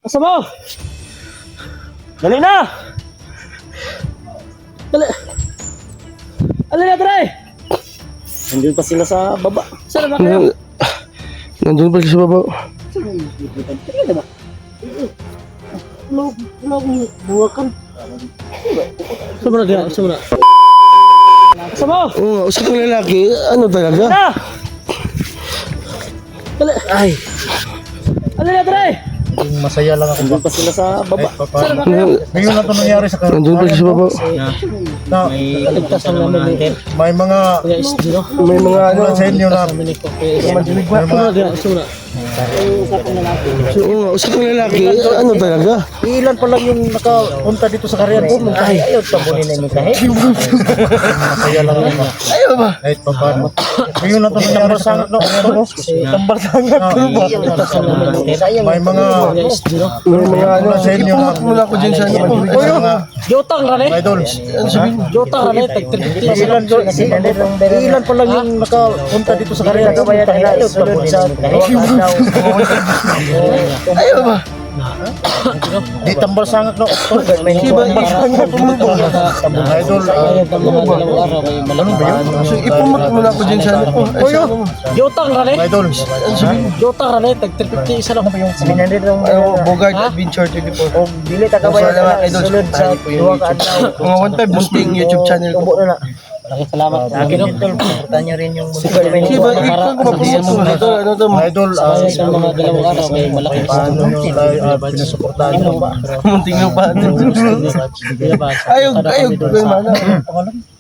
Asa mo? Dali na! Dali! Dali na, Dre! Nandiyan pa sila sa baba. Saan ba kayo? Nandiyan pa sa baba. Tingnan ba? Wala akong buwakan. Saan mo na diyan? Saan mo na? Asa mo? Oo, usap ng lalaki. Ano talaga? Na! Dali! Ay! Dali na, Dre! Masaya lang ako. Nandiyan pa sila sa baba. Saan ba kayo? Ngayon na ito nangyari sa Nandiyan pa sa baba. na Kaligtas lang namin eh. may mga Kaya SD, no? May mga ano. sa inyo na Saan mo na diyan? Saan mo na? Oo, usap ng lalaki. Ano talaga? ilan pa lang yung nakapunta dito sa karyan ko. Ayaw, tabunin na yung kahit. Masaya lang ako. Ayaw ba? Kahit pa paano. Ngayon na ito nangyari sa Tambal sangat ko ba? may mga SD, no? May mga ano. sa inyo na Mula ko dyan sa ano. mga Jotang rane? idol. Jotang rane? Tag-350. Ilan pa lang yung nakapunta dito sa karyan ko. Ayaw tabunin na yung Ayaw ba? di tambal sangak no. Iba sangak mo ba? Idol. So ipumat mula ko dyan sa ano. Jotang rane? Idol. Jotang rane? Tag-350 isa lang. Ayaw, Bogart Adventure 24. Oh, Dili ta kabayan na sulod sa duwa ka adlaw. Mga one time boosting YouTube channel ko. Salamat sa akin. Suportahan niyo rin yung Iba, ikaw ko mapusok mo. Ano to? Idol. sa mga dalawang araw kay malaki Paano nyo tayo pinusuportahan nyo ba? Munting yung pa. Ayaw, mana.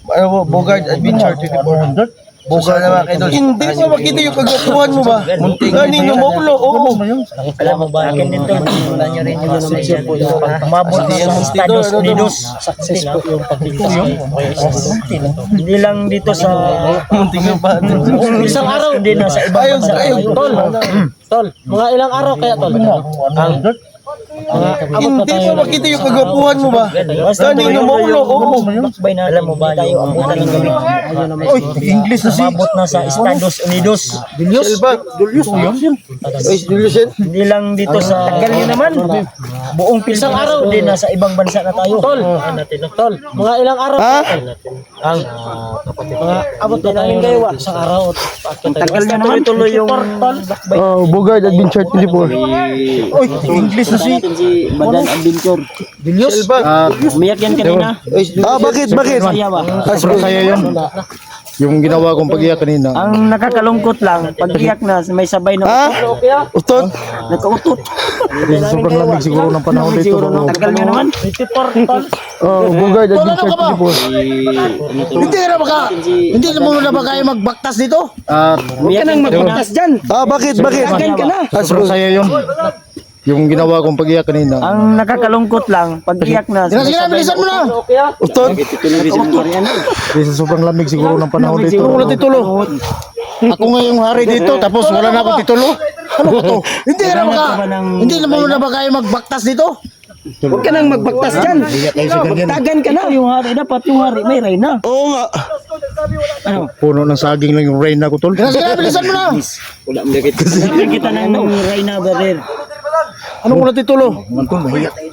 Ano, Bogart Adventure 24. Bogart na mga idol. Hindi mo makita yung kagapuhan mo ba? Munting. Kanino mo ulo? Oo. Alam mo ba akin dito suportahan niyo rin yung success po yung Umabot sa Estados Unidos success po yung pagligtas hindi lang dito sa Munting yung pa. isang araw hindi na sa ibang bansa tol mga ilang araw kaya tol Hindi mo makita yung kagapuhan mo ba? Kanino mo ulo? Oo. alam mo ba tayo abutan ng gabi Oy, English na si umabot na sa Estados Unidos hindi lang dito sa tagal niyo naman buong isang araw hindi na sa ibang bansa na tayo tol mga ilang araw Ha? ang mga abot na namin kayo isang araw tagal niyo naman tuloy yung Oh, Bogart Adventure 24. Oy, English na si Badan Adventure Julius umiyak yan kanina Bakit? saya ba sobrang saya yun. Yung ginawa kong pag-iyak kanina. ang nakakalungkot lang pag iyak na may sabay na Utot? nakautot Sobrang lamig siguro ng panahon dito. tagal niyo naman Oh, Bogart Adventure 24. Hindi na mo na ba kayo magbaktas dito? umiyak nang magbaktas dyan Bakit? ka na Sobrang saya yun. Yung ginawa kong pag-iyak kanina. ang nakakalungkot lang pag iyak na may sabay Bilisan mo na! Utot? Kasi sobrang lamig siguro ng panahon dito. Wala titulo. Ako nga yung hari dito, tapos wala na akong titulo. Ano ba to? Hindi na mo na ba kayo magbaktas dito? huwag ka nang magbaktas dyan tagan ka na yung hari dapat yung hari may reyna Oo nga. Puno ng saging lang yung reyna ko, tol. Bilisan mo na! Lagyan kita ng reyna barir Ano ko na titulo?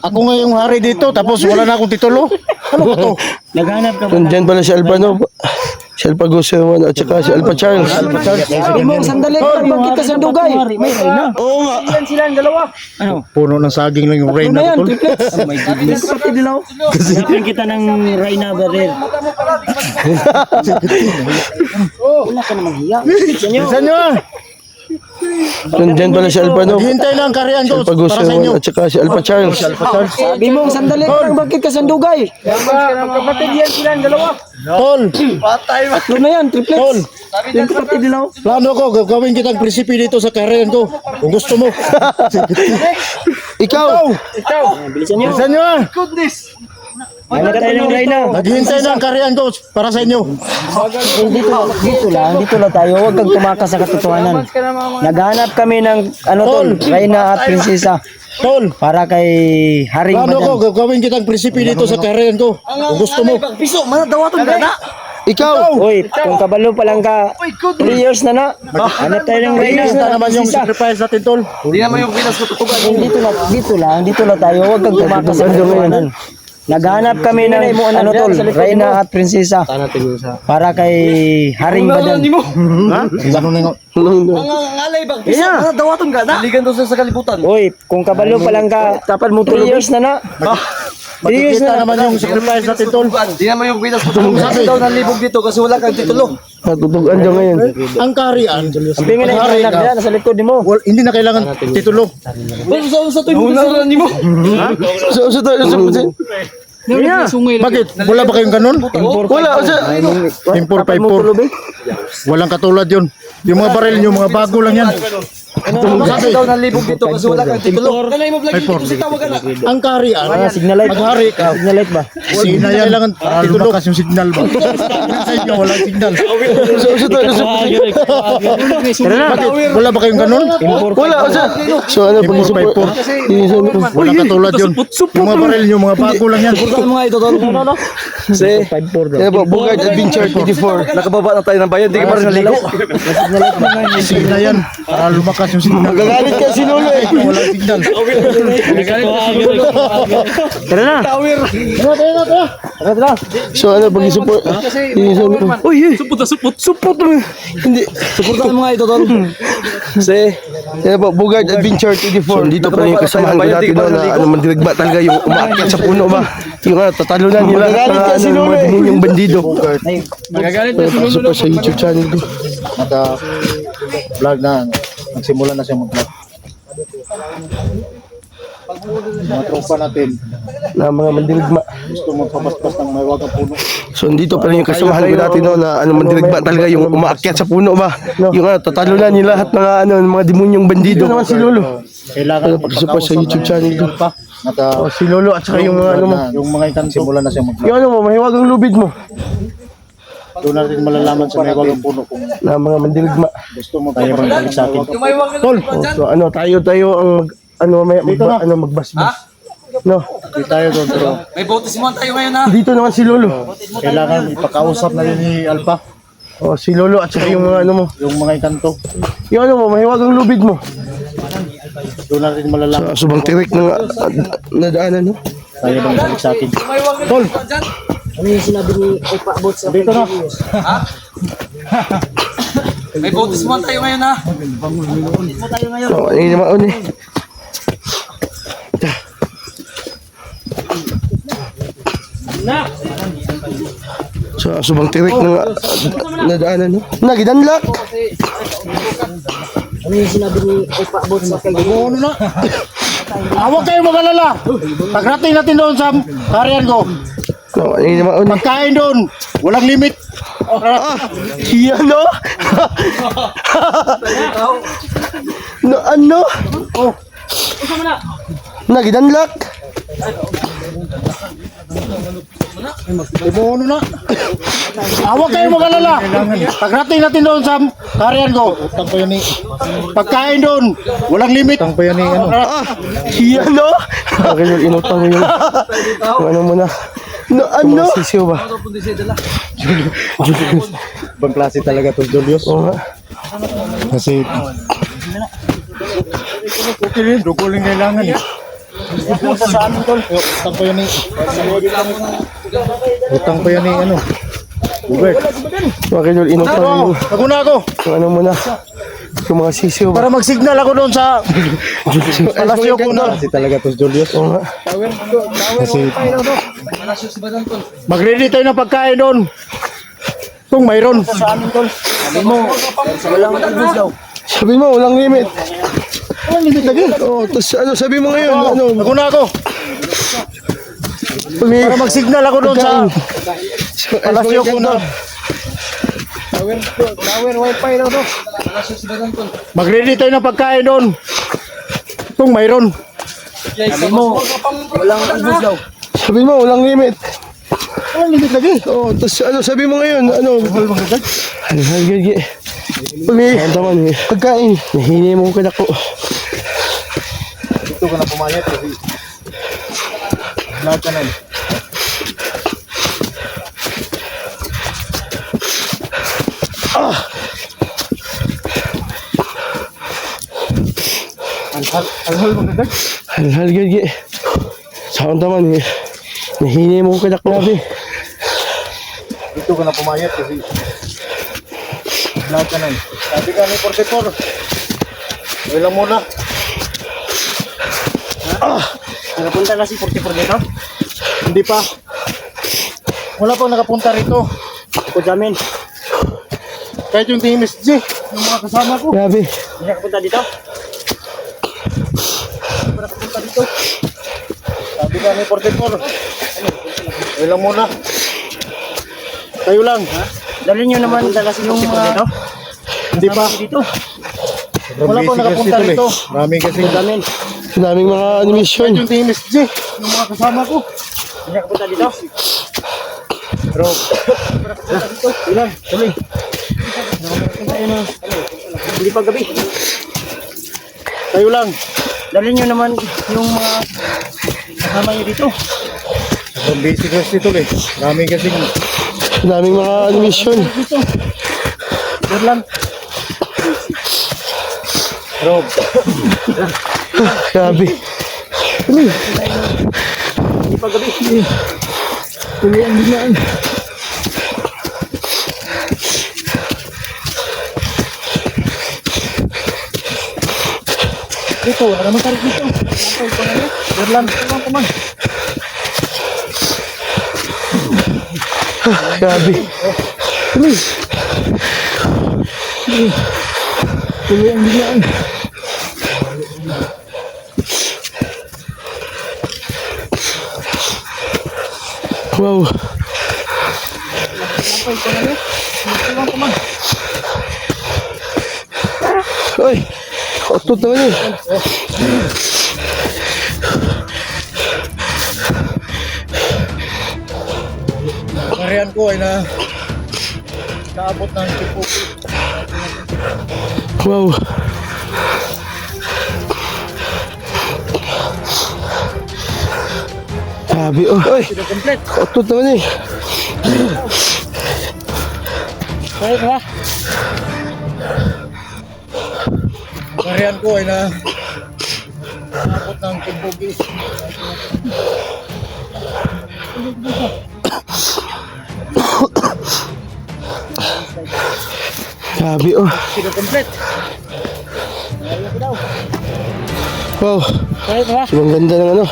Ako nga yung hari dito, tapos wala na akong titulo. Ano ba to? naghanap ka ba Nandyan pala si Alpa, no? Si Alpa Gusewan at saka si Alpa Charles. sabi mo sandali ka bakit ka sa dugay may reyna Oo nga. ilan sila ang dalawa ano Puno ng saging lang yung reyna ko, tol. oh my goodness pati dilaw lagyan kita ng reyna barir wala ka namang hiya Bilisan nyo ah! Nandyan pala si Alpa, no? Hintay lang ang karyan Si ko Alpa para sa inyo. Gusewan at saka si Alpa Charles. sabi mo sandali ka bakit ka sa dugay magkapatid yan sila ang dalawa Tol, tatlo na yan triplets yung kapatid dilaw plano ko, gagawin kitang prinsipi dito sa karyan ko. Kung gusto mo. Ikaw! bilisan nyo Bilisan nyo ah! wala tayo ng reyna Naghihintay na ang karyan ko para sa inyo. dito lang tayo, huwag kang tumakas sa katotohanan. Naghanap kami ng tol, reyna at prinsesa Tol, para kay Haring plano ko, Badan. gagawin kitang prinsipi dito sa karyan ko. Kung gusto mo. Piso, mana daw atong gana? Ikaw! Uy, kung kabalo pa lang ka, 3 years na. Hanap tayo ng reyna. Ito naman yung sacrifice natin, tol. Hindi naman yung Pinas na tutugan. Dito lang tayo. Huwag kang tumakas sa ngayon. Naghanap kami ng ano tol, reyna at prinsesa. Para kay Haring Badan. Ganun na nga. Ang alay bang pisa, dawaton ka na. Ligan doon sa kalibutan. Uy, kung kabalo pa lang ka, tapat mo 3 years na. 3 years Ito na. naman yung sacrifice natin, tol. Hindi naman yung Pinas na tutugan. Sabi daw ng libog dito kasi wala kang titulo. Natutugan daw ngayon. Ang kaharian, Sabi nga na yung anak niya, nasa likod mo. hindi na kailangan titulo. Sa tuyo na mo. Sa Bakit? Wala ba kayong ganun? wala sa Impor 5-4. Walang katulad yun. Yung mga baril nyo, mga bago lang yan. sabi daw ng libog dito kasi wala kang titulo. Kanay mo vlog Impor. dito tawagan na. Ang kaharian, Signal light. maghari ka. Signal light ba? Hindi na kailangan lumakas yung signal ba? Sa inyo, walang signal. Bakit? Wala ba kayong ganun? Wala sa so ano Impor 5-4. Walang katulad yun. Yung mga baril nyo, mga bago lang yan. mga ito tol. Si 5-4 daw. Kaya po, Bogart Adventure 24. Nakababa na tayo ng bayan, di ka pa rin naligo. Sige na yan. Para lumakas yung signal. Magagalit ka si Lolo eh. Walang signal. Tara na. So ano, pag-support. Uy, support mo. Hindi. Supportan mo nga ito tol. Si kaya po, Bogart Adventure 24. So, dito pa rin yung kasamahan ko dati doon na ano, mandirigba talaga yung umaakyat sa puno ba. Yung ano, tatalunan nila. Magagalit ka si Lolo eh. Yung bandido. Magagalit na si Lolo. Sa YouTube channel ko. Vlog na. Nagsimula na siya mag-vlog. Mga tropa natin Na mga mandirigma. gusto magpapaspas ng may wagang puno. So dito pa rin yung kasamahan ko dati no na ano mandirigba talaga yung umaakyat sa puno ba. Yung ano tatalunan nila lahat mga ano mga demonyong bandido. Ito naman si Lolo. Kailangan Pag-support sa YouTube channel ko. Oh, Si Lolo at saka yung mga ano mo. yung mga ikan simula na siya mag-vlog. Yung ano mo, mahiwagang lubid mo. Doon natin malalaman sa may wagang puno kung Na mga mandirigma. gusto mo tayo bang balik sa akin. Tol. So ano tayo ang mag ano may ano magbasbas. No. Hindi tayo doon pero Dito naman si Lolo. kailangan ipakausap na rin ni Alpha Oh, si Lolo at saka yung mga ano mo. yung mga ikanto. Yung ano mo, mahiwagang lubid mo. Doon natin malalaman Sa subang tirik ng nadaanan no. tayo bang balik sa akin. Tol. Ano yung sinabi ni Opa about sa Dito na. May bautismo tayo ngayon ha. So, ano yung naman eh. Sa subang tirik ng nadaanan no. Nagidanlak. Ano yung sinabi ni Opa about sa Ano na? Huwag kayong mag-alala. Pagrating natin doon sa karyan ko. So, ano yung naman eh. Pagkain doon, walang limit. Yan no? No, ano? Oh, Nagidanlak. ano na? Huwag kayong mag-alala. Pagrating natin doon sa karyan ko. Pagkain doon, walang limit. Yan no? Okay, inutang mo yun. Ano mo na? No, ano? Sisiw ba? Ibang klase talaga to, Julius. Oo nga. Kasi duguling kailangan eh. Utang pa yan eh. Utang pa yan eh, ano. Hubert. Okay, inutang mo yun. Ako na ako. Ano mo na? Yung mga sisiw ba? Para mag-signal ako doon sa palasyo ko na. Kasi talaga to, Julius. Oo nga. Kasi mag-ready tayo ng pagkain doon. Kung mayroon. Sabi mo, walang limit. Walang limit lagi. Oo, tapos ano, sabi mo ngayon, ano? Ako na ako. Para mag-signal ako doon sa palasyo ko na. Mag-ready tayo ng pagkain doon. Kung mayroon. Sabi mo, walang limit. Walang limit lagi. Oo, tapos ano, sabi mo ngayon, ano? Ano, hagagi. Pagkain, nahingi mo ko na ko. Dito ka na pumayat kasi lahat ka na. Halhal gagi. Saan taman eh. Nahini mo ko kadak nabi. Dito ka na pumayat kasi lahat ka na eh. Sabi ka ni Portetor. Wala muna. Nakapunta na si 44 dito. Hindi pa. Wala pang nakapunta rito. Ako jamin. Kahit yung Team SG, yung mga kasama ko. Grabe. Hindi nakapunta dito. Nakapunta dito. Sabi ka ni Portetor. Wala muna. Kayo lang. Dalhin nyo naman yung mga dito. Hindi pa. dito. Wala pang nakapunta rito. Marami kasi. Jamin. Daming mga animation. Kahit yung Team SG, yung mga kasama ko. Hindi nakapunta dito. Pero, Ilan? Tuloy. Hindi pa gabi. kayo lang. Dalhin nyo naman yung mga kasama nyo dito. Sobrang busy kasi ito eh. Marami kasi. Daming mga animation. Berlan. Pero, Grabe. Hindi pa gabi. Tuloy ang binaan. Dito, wala naman tarik dito. Berlan. Kuman. Grabe. Tuloy ang binaan. Wow. Oy. Otot naman eh. kariyan ko ay naabot ng Kipuki. Wow. Grabe oh. Oy. Otot naman eh. Kaya ba? Kariyan ko ay naabot ng Kipuki. Grabe oh. Complete. Wow. Kaya ba? Ang ganda ng ano.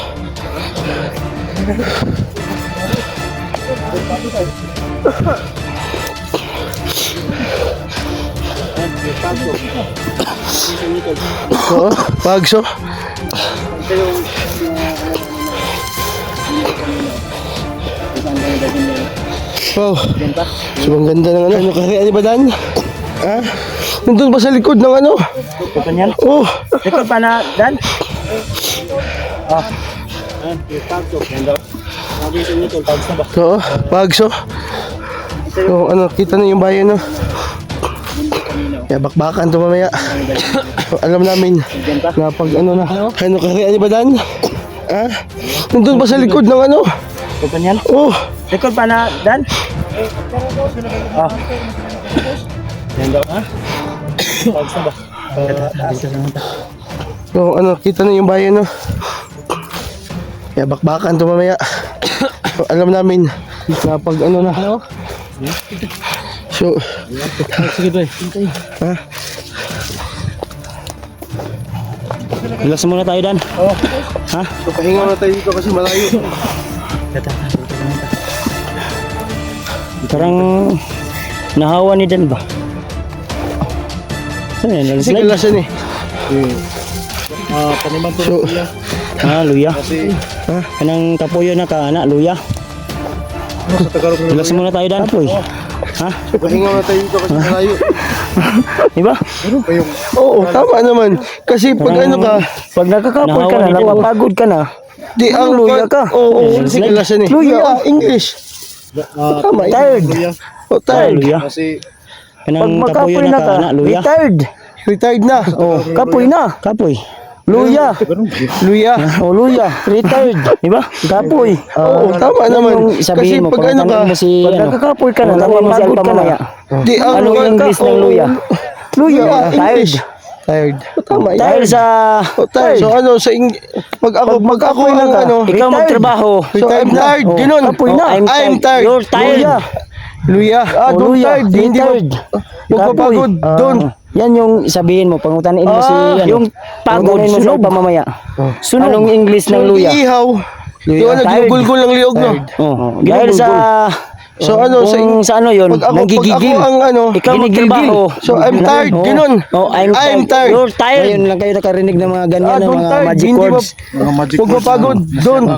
Oo, pagso. Wow. Sobrang ganda ng ano. Ano kaya ni Badan? Ha? Nandun ba sa likod ng ano? Ito yan. Oh. Likod pa na, Dan. Oo, pagso. So, ano, kita na yung bayan, no? Kaya bakbakan to mamaya. Alam namin na pag ano na. Ano kaya ni Badan? Ha? Nandun ba sa likod ng ano? Ito yan. Oh. Likod pa na, Dan. So, ano, kita na yung bayan, no? Kaya bakbakan to mamaya. Alam namin na pag ano na. So, Sige, Dre. ha? Relax muna tayo, Dan. Ha? So, pahinga na tayo dito kasi malayo. Parang nahawa ni Dan ba? Saan yan? Kasi Nag-slide? kalasan eh. Paniman to So, niya. Luya. Kasi Kanang kapuyo na ka, anak, luya. sa Tagalog na Relax muna tayo, Dan. Kapoy. Ha? so pahinga na tayo dito kasi malayo. Diba? pa yung Oo, tama naman. Kasi pag ano ka, Pag nakakapoy ka Nahawa na, ni Dan. napapagod ka na. di ang luya ka. Oo, kasi kalasan eh. Luya, English. Tama, Tired. Oh, tired. Luya. kasi Kanang Pag kapuyo makapoy na na ka, ka, anak, luya. Retired na. Oh, Kapoy na. kapoy. Luya. Luya. O luya, retired, di ba? Kapoy. Oo, tama naman. Yung Kasi sabihin mo, pag ano ka, pagtanong mo si, pag nagkakapoy ka na, tanong mo si Alpa mamaya. di, Anong English ng luya? Luya, Tired. English. Tired. Tama yan. Dahil sa, Tired. So ano, pag ako ang ano, ikaw magtrabaho. so I'm tired, Oh, ganun. kapoy na. I'm tired. You're tired. Luya. Luya. O Don't luya, tired. Hindi mo, tired. huwag mapagod. Kapoy. Don't. Yan yung sabihin mo, pangutanin mo si, yung pagod, Pangutanin mo si sunog pa mamaya. Sunog. Anong English ng luya? Iihaw. Yung ano, Tired. ginugulgul ng liog, no? Oh, dahil sa, So ano, kung sa ano yun, pag ako nanggigigil. ang ano, Ikaw magtrabaho. so I'm tired, ganun. Oh, I'm tired. You're tired. Ngayon lang kayo nakarinig ng mga ganyan, ng don't mga tired. magic Hindi words. Huwag mapagod. Don't.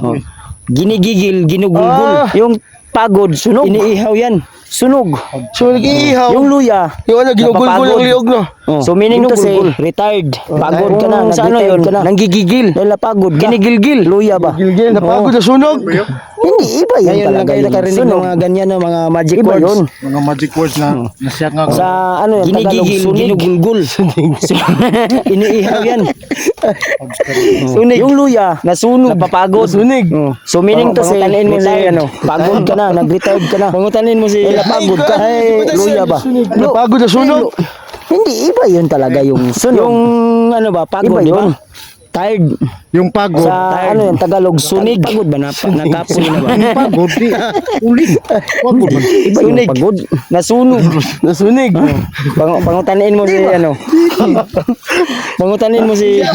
Ginigigil, ginugulgul. Yung pagod, sunog. Iniihaw yan. Sunog. So nag-iihaw. Yung luya. Yung ano, ginugulgul ng liog, no? So meaning to say, retired. Pagod ka na, sa ano yun, nanggigigil. Dahil pagod ka. Ginigilgil. Luya ba? Gilgil, napagod na sunog. Hindi, iba yun Ngayon talaga. lang kayo Yung nakarinig sunog. ng mga ganyan na mga magic Iba words. yun. Mga magic words na nasiyak nga ako. Sa ano yan, ginigigil, ginugulgul. Iniihaw yan. Sunig. Yung luya, nasunog. Napapagod. Sunig. So meaning to say, pangutanin mo si ano, pagod ka na, nag-retired ka na. Pangutanin mo si pagod ka. Ay, luya ba? Napagod na sunog. Hindi, iba yun talaga yung sunog. Yung ano ba, pagod, iba yun. Tired. Yung pagod. Sa ano yung Tagalog, sunig. Pagod ba? Nakapoy na ba? Yung pagod, di. Ulit. Pagod man. Iba yung pagod. Nasunog. Nasunig. Pangutanin mo si ano. Pangutanin mo si... Ha?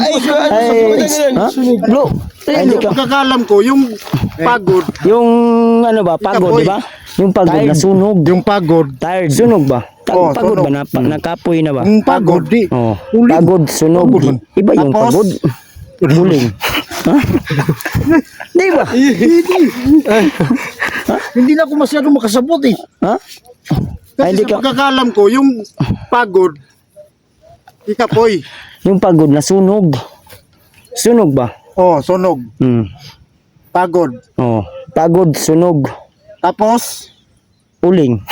Bro. Hindi ka. Pagkakalam ko, yung pagod, Yung ano ba, pagod, di ba? Yung pagod, nasunog. yung pagod, Tired. Sunog ba? Oh, Pagod sunog. ba? Nakapoy na ba? yung pagod, di. Oh. Ulit. Pagod, sunog. Pagod. Iba yung Tapos, pagod. Huling. Ha? Di ba? Hindi na ako masyadong makasabot eh. Ha? Kasi Ay, hindi sa ka- pagkakalam ko, yung pagod, ikapoy. Yung pagod, nasunog. Sunog ba? Oh, sunog. Pagod. Oh. Pagod, sunog. Tapos, Uling.